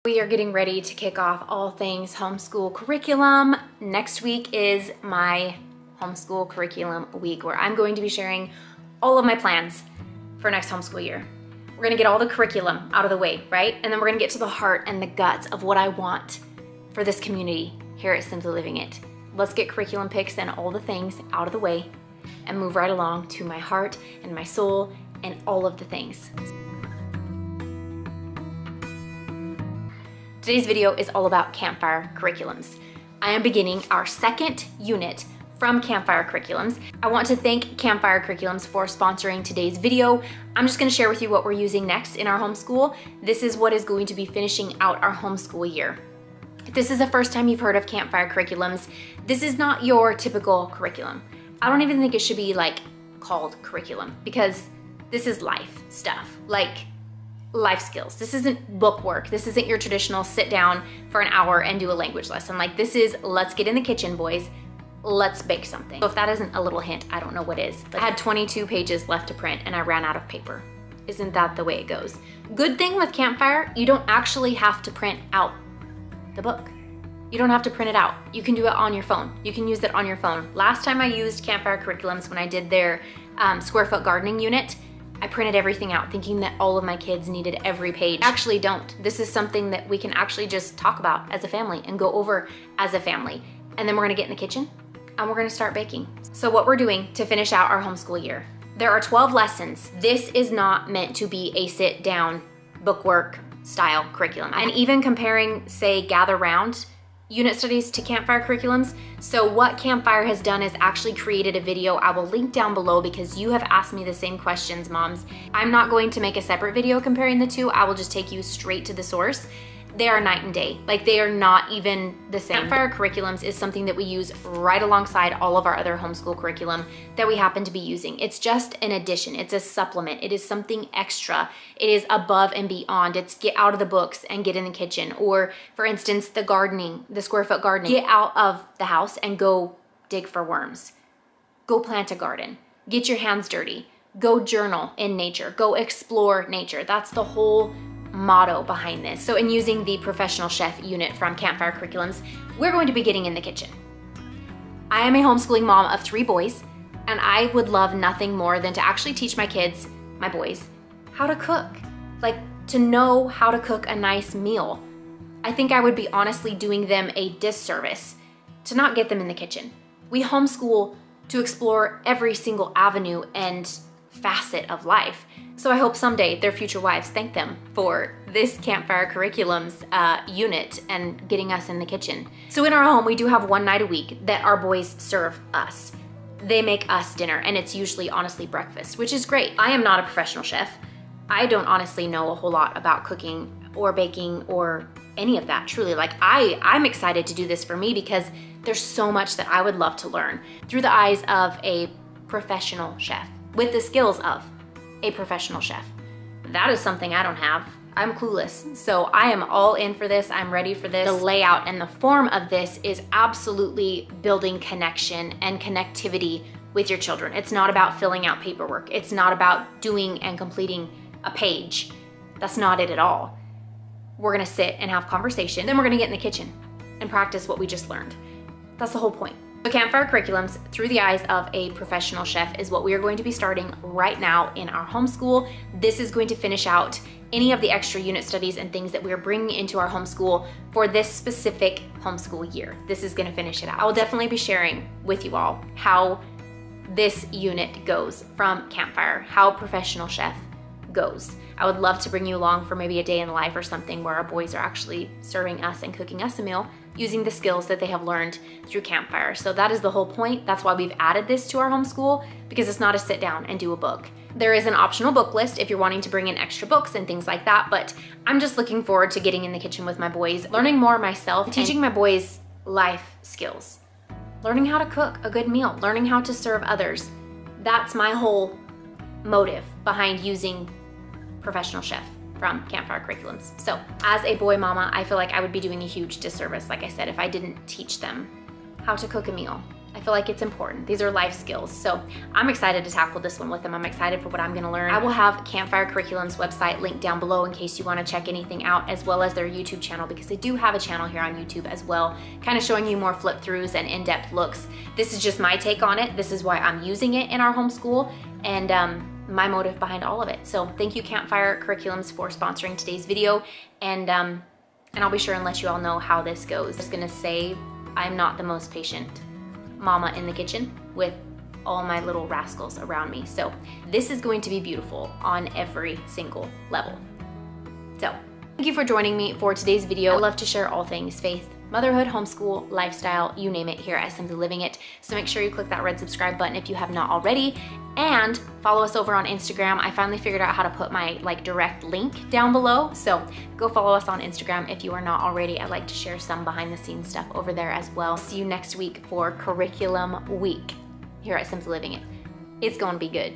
We are getting ready to kick off all things homeschool curriculum. Next week is my homeschool curriculum week where I'm going to be sharing all of my plans for next homeschool year. We're gonna get all the curriculum out of the way, right? And then we're gonna get to the heart and the guts of what I want for this community here at Simply Living It. Let's get curriculum picks and all the things out of the way and move right along to my heart and my soul and all of the things. Today's video is all about Campfire Curriculums. I am beginning our second unit from Campfire Curriculums. I want to thank Campfire Curriculums for sponsoring today's video. I'm just gonna share with you what we're using next in our homeschool. This is what is going to be finishing out our homeschool year. If this is the first time you've heard of Campfire Curriculums, this is not your typical curriculum. I don't even think it should be like called curriculum because this is life stuff, like life skills. This isn't book work. This isn't your traditional sit down for an hour and do a language lesson. Like this is, let's get in the kitchen, boys. Let's bake something. So if that isn't a little hint, I don't know what is. I had 22 pages left to print and I ran out of paper. Isn't that the way it goes? Good thing with Campfire, you don't actually have to print out the book. You don't have to print it out. You can do it on your phone. You can use it on your phone. Last time I used Campfire Curriculums when I did their square foot gardening unit, I printed everything out thinking that all of my kids needed every page. Actually don't. This is something that we can actually just talk about as a family and go over as a family. And then we're gonna get in the kitchen and we're gonna start baking. So what we're doing to finish out our homeschool year, there are 12 lessons. This is not meant to be a sit down bookwork style curriculum. And even comparing, say, Gather Round unit studies to Campfire Curriculums. So what Campfire has done is actually created a video I will link down below because you have asked me the same questions, moms. I'm not going to make a separate video comparing the two. I will just take you straight to the source. They are night and day. Like they are not even the same. Campfire Curriculums is something that we use right alongside all of our other homeschool curriculum that we happen to be using. It's just an addition. It's a supplement. It is something extra. It is above and beyond. It's get out of the books and get in the kitchen. Or for instance, the gardening, the square foot gardening. Get out of the house and go dig for worms. Go plant a garden. Get your hands dirty. Go journal in nature. Go explore nature. That's the whole motto behind this. So in using the professional chef unit from Campfire Curriculums, we're going to be getting in the kitchen. I am a homeschooling mom of 3 boys, and I would love nothing more than to actually teach my kids, my boys, how to cook. Like to know how to cook a nice meal. I think I would be honestly doing them a disservice to not get them in the kitchen. We homeschool to explore every single avenue and facet of life. So I hope someday their future wives thank them for this Campfire Curriculums unit and getting us in the kitchen. So in our home, we do have one night a week that our boys serve us. They make us dinner and it's usually honestly breakfast, which is great. I am not a professional chef. I don't honestly know a whole lot about cooking or baking or any of that, truly. Like I'm excited to do this for me because there's so much that I would love to learn through the eyes of a professional chef with the skills of a professional chef. That is something I don't have. I'm clueless. So I am all in for this. I'm ready for this. The layout and the form of this is absolutely building connection and connectivity with your children. It's not about filling out paperwork. It's not about doing and completing a page. That's not it at all. We're gonna sit and have conversation. Then we're gonna get in the kitchen and practice what we just learned. That's the whole point. So Campfire Curriculums through the eyes of a professional chef is what we are going to be starting right now in our homeschool. This is going to finish out any of the extra unit studies and things that we're bringing into our homeschool for this specific homeschool year. This is gonna finish it out. I will definitely be sharing with you all how this unit goes from Campfire, how professional chef goes. I would love to bring you along for maybe a day in the life or something where our boys are actually serving us and cooking us a meal using the skills that they have learned through Campfire. So that is the whole point. That's why we've added this to our homeschool, because it's not a sit down and do a book. There is an optional book list if you're wanting to bring in extra books and things like that, but I'm just looking forward to getting in the kitchen with my boys, learning more myself, teaching my boys life skills, learning how to cook a good meal, learning how to serve others. That's my whole motive behind using professional chef from Campfire Curriculums. So as a boy mama, I feel like I would be doing a huge disservice, like I said, if I didn't teach them how to cook a meal. I feel like it's important. These are life skills. So I'm excited to tackle this one with them. I'm excited for what I'm gonna learn. I will have Campfire Curriculums website linked down below in case you wanna check anything out, as well as their YouTube channel, because they do have a channel here on YouTube as well, kind of showing you more flip throughs and in-depth looks. This is just my take on it. This is why I'm using it in our homeschool, and my motive behind all of it. So thank you, Campfire Curriculums, for sponsoring today's video, and I'll be sure and let you all know how this goes. I'm just gonna say I'm not the most patient mama in the kitchen with all my little rascals around me. So this is going to be beautiful on every single level. So thank you for joining me for today's video. I love to share all things faith, motherhood, homeschool, lifestyle, you name it, here at Simply Living It. So make sure you click that red subscribe button if you have not already, and follow us over on Instagram. I finally figured out how to put my direct link down below, so go follow us on Instagram if you are not already. I like to share some behind the scenes stuff over there as well. See you next week for Curriculum Week here at Simply Living It. It's gonna be good.